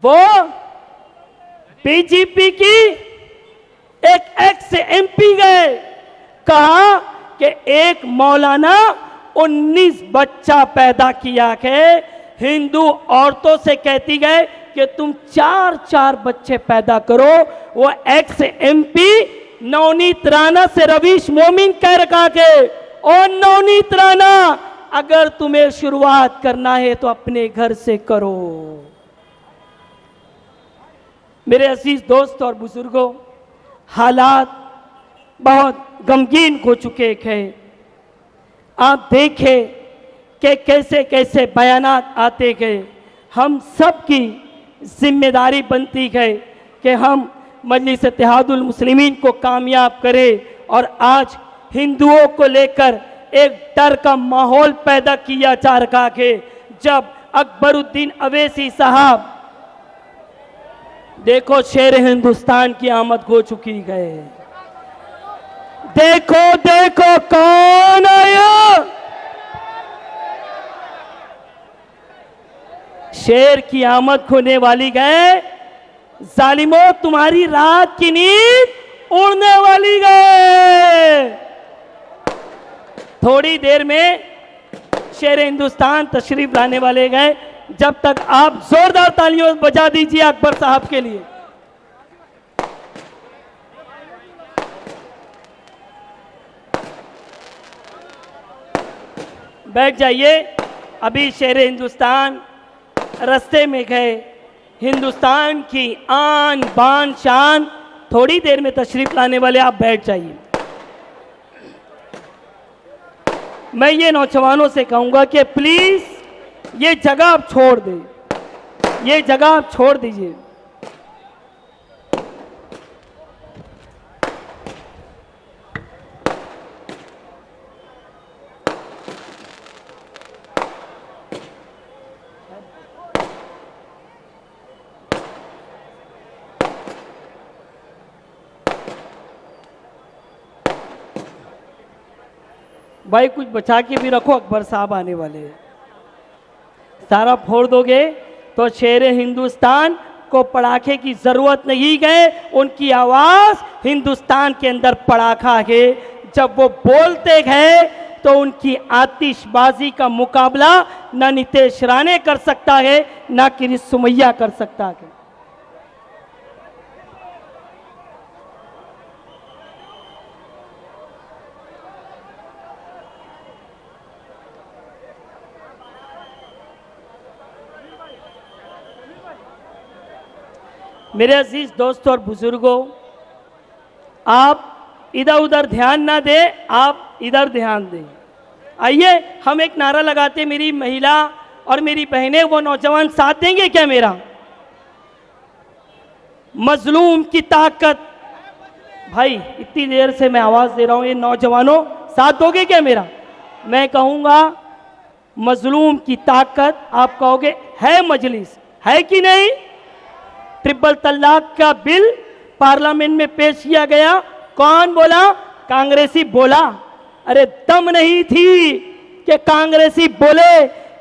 वो बीजेपी की एक एक्स एमपी गए, कहा कि एक मौलाना 19 बच्चा पैदा किया के हिंदू औरतों से कहती गए कि तुम 4-4 बच्चे पैदा करो। वो एक्स एमपी नवनीत राणा से रवीश मोमिन कह रखा के, और नवनीत राणा अगर तुम्हें शुरुआत करना है तो अपने घर से करो। मेरे अजीज दोस्त और बुजुर्गों, हालात बहुत गमगीन हो चुके हैं। आप देखें कि कैसे कैसे बयानात आते गए। हम सब की जिम्मेदारी बनती है कि हम मजलिस इत्तेहादुल मुस्लिमीन को कामयाब करें, और आज हिंदुओं को लेकर एक डर का माहौल पैदा किया जा रहा है। जब अकबरुद्दीन अवैसी साहब, देखो शेर हिंदुस्तान की आमद हो चुकी है, देखो देखो कौन आया, शेर की आमद होने वाली गए। जालिमों, तुम्हारी रात की नींद उड़ने वाली गए। थोड़ी देर में शेर हिंदुस्तान तशरीफ लाने वाले गए। जब तक आप जोरदार तालियों बजा दीजिए अकबर साहब के लिए। बैठ जाइए। अभी शेर हिंदुस्तान रास्ते में गए। हिंदुस्तान की आन बान शान थोड़ी देर में तशरीफ लाने वाले, आप बैठ जाइए। मैं ये नौजवानों से कहूंगा कि प्लीज ये जगह आप छोड़ दें, ये जगह आप छोड़ दीजिए। भाई कुछ बचा के भी रखो, अकबर साहब आने वाले हैं। सारा फोड़ दोगे तो शेर हिंदुस्तान को पड़ाखे की जरूरत नहीं है। उनकी आवाज हिंदुस्तान के अंदर पड़ाखा है। जब वो बोलते हैं तो उनकी आतिशबाजी का मुकाबला ना नितेश राणे कर सकता है, ना किरीट सुमैया कर सकता है। मेरे अजीज दोस्तों और बुजुर्गों, आप इधर उधर ध्यान ना दें, आप इधर ध्यान दें। आइए हम एक नारा लगाते, मेरी महिला और मेरी बहनें, वो नौजवान साथ देंगे क्या मेरा? मजलूम की ताकत। भाई इतनी देर से मैं आवाज दे रहा हूं, ये नौजवानों साथ दोगे क्या मेरा? मैं कहूंगा मजलूम की ताकत, आप कहोगे है मजलिस, है कि नहीं? ट्रिपल तलाक का बिल पार्लियामेंट में पेश किया गया, कौन बोला? कांग्रेसी बोला। अरे दम नहीं थी कि कांग्रेसी बोले,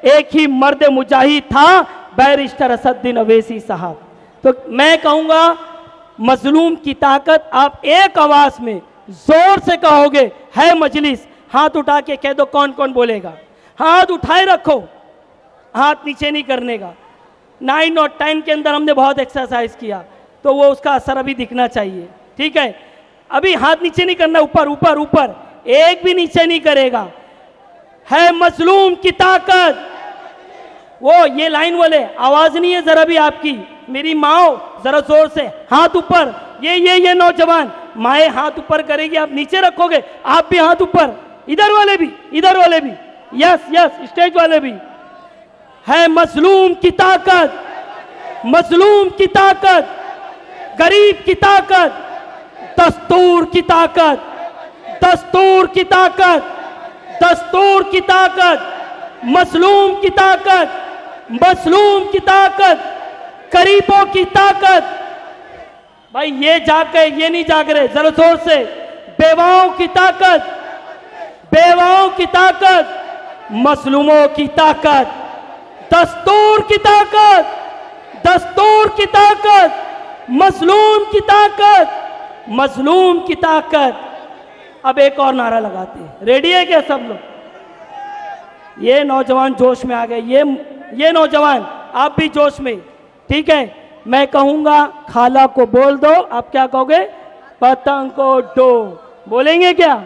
एक ही मर्द मुजाहिद था, बैरिस्टर असदुद्दीन अवैसी साहब। तो मैं कहूंगा मजलूम की ताकत, आप एक आवाज में जोर से कहोगे है मजलिस, हाथ उठा के कह दो, कौन कौन बोलेगा? हाथ उठाए रखो, हाथ नीचे नहीं करने का। 9 और 10 के अंदर हमने बहुत एक्सरसाइज किया, तो वो उसका असर अभी दिखना चाहिए। ठीक है, अभी हाथ नीचे नहीं करना, ऊपर ऊपर ऊपर, एक भी नीचे नहीं करेगा। है मजलूम की ताकत। वो ये लाइन वाले आवाज नहीं है जरा भी आपकी, मेरी माओ जरा जोर से हाथ ऊपर। ये नौजवान माए हाथ ऊपर करेगी, आप नीचे रखोगे, आप भी हाथ ऊपर, इधर वाले भी, इधर वाले भी, यस यस, स्टेज वाले भी। है मजलूम की ताकत, मजलूम की ताकत, गरीब की ताकत, दस्तूर की ताकत, दस्तूर की ताकत, दस्तूर की ताकत, मजलूम की ताकत, मजलूम की ताकत, गरीबों की ताकत। भाई ये जाके ये नहीं जाग रहे, जरा जोर से। बेवाओं की ताकत, बेवाओं की ताकत, मजलूमों की ताकत, दस्तूर की ताकत, दस्तूर की ताकत, मजलूम की ताकत, मजलूम की ताकत। अब एक और नारा लगाते हैं, रेडी है क्या सब लोग? ये नौजवान जोश में आ गए, ये नौजवान आप भी जोश में, ठीक है। मैं कहूंगा खाला को बोल दो, आप क्या कहोगे? पतंग को डो, बोलेंगे क्या?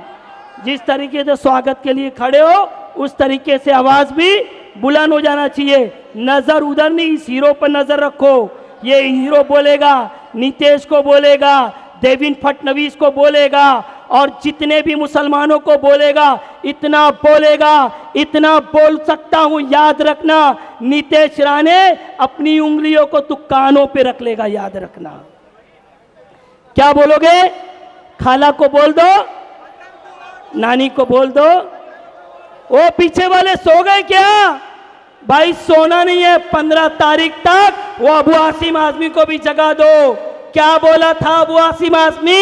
जिस तरीके से स्वागत के लिए खड़े हो उस तरीके से आवाज भी बुलंद हो जाना चाहिए। नजर उधर नहीं, इस हीरो पर नजर रखो। ये हीरो बोलेगा, नीतीश को बोलेगा, देवेंद्र फडणवीस को बोलेगा और जितने भी मुसलमानों को बोलेगा, इतना बोलेगा, इतना बोल सकता हूं, याद रखना। नीतीश राणे अपनी उंगलियों को तू कानों पे रख लेगा, याद रखना। क्या बोलोगे? खाला को बोल दो, नानी को बोल दो। वो पीछे वाले सो गए क्या? भाई सोना नहीं है, 15 तारीख तक वो अबू आसिम आजमी को भी जगा दो। क्या बोला था अबू आसिम आजमी?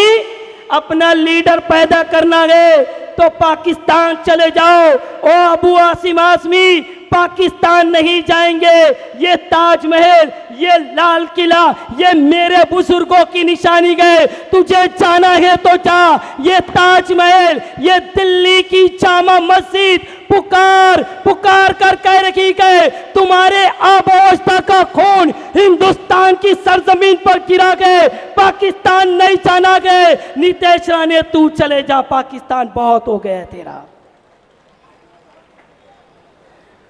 अपना लीडर पैदा करना है तो पाकिस्तान चले जाओ। ओ अबू आसिम आजमी, पाकिस्तान नहीं जाएंगे। ये ताजमहल, ये लाल किला, ये मेरे बुजुर्गों की निशानी गए। तुझे जाना है तो जा। ये ताजमहल, ये दिल्ली की जामा मस्जिद पुकार पुकार कर कह रखी गए, तुम्हारे आबावस्था का खून हिंदुस्तान की सरजमीन पर गिरा गए, पाकिस्तान नहीं जाना गए। नीतीश राणे तू चले जा, पाकिस्तान बहुत हो गया तेरा।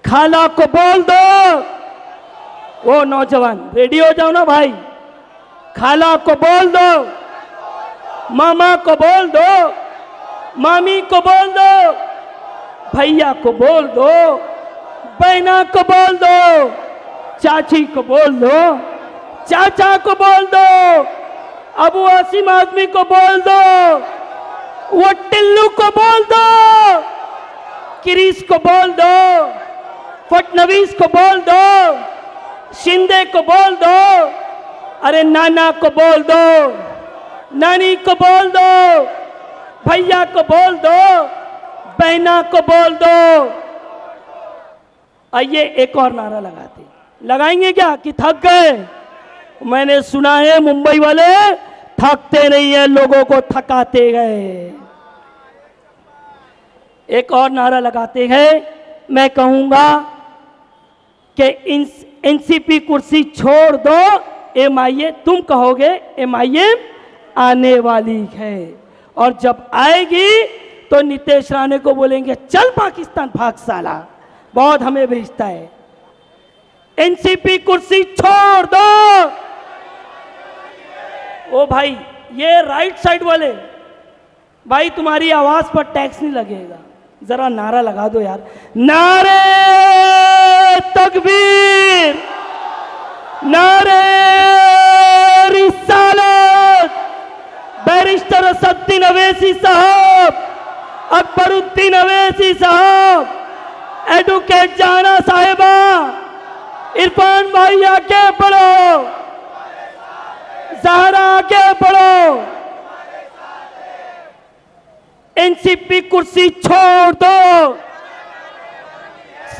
खाला को बोल दो। वो नौजवान रेडी हो जाओ ना भाई। खाला को बोल दो, मामा को बोल दो, मामी को बोल दो, भैया को बोल दो, बहना को बोल दो, चाची को बोल दो, चाचा को बोल दो, अबू आसिम आजमी को बोल दो, वो टिल्लू को बोल दो, किरीस को बोल दो, फडणवीस को बोल दो, शिंदे को बोल दो, अरे नाना को बोल दो, नानी को बोल दो, भैया को बोल दो, बहना को बोल दो। आइए एक और नारा लगाते। लगाएंगे क्या कि थक गए? मैंने सुना है मुंबई वाले थकते नहीं है, लोगों को थकाते गए। एक और नारा लगाते हैं। मैं कहूंगा कि एनसीपी कुर्सी छोड़ दो, एमआईएम, तुम कहोगे एमआईएम आने वाली है और जब आएगी तो नीतीश राणे को बोलेंगे चल पाकिस्तान भाग साला, बहुत हमें भेजता है। एनसीपी कुर्सी छोड़ दो। ओ भाई ये राइट साइड वाले भाई, तुम्हारी आवाज पर टैक्स नहीं लगेगा, जरा नारा लगा दो यार। नारे तकबीर, नारे रिसालत। बैरिस्टर असदुद्दीन अवैसी साहब, अकबरुद्दीन अवैसी साहब, एडवोकेट जाना साहिबा, इरफान भाई आगे बढ़ो, जहरा आगे बढ़ो। एनसीपी कुर्सी छोड़ दो,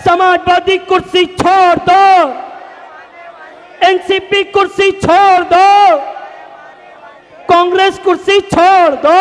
समाजवादी कुर्सी छोड़ दो, एनसीपी कुर्सी छोड़ दो, कांग्रेस कुर्सी छोड़ दो।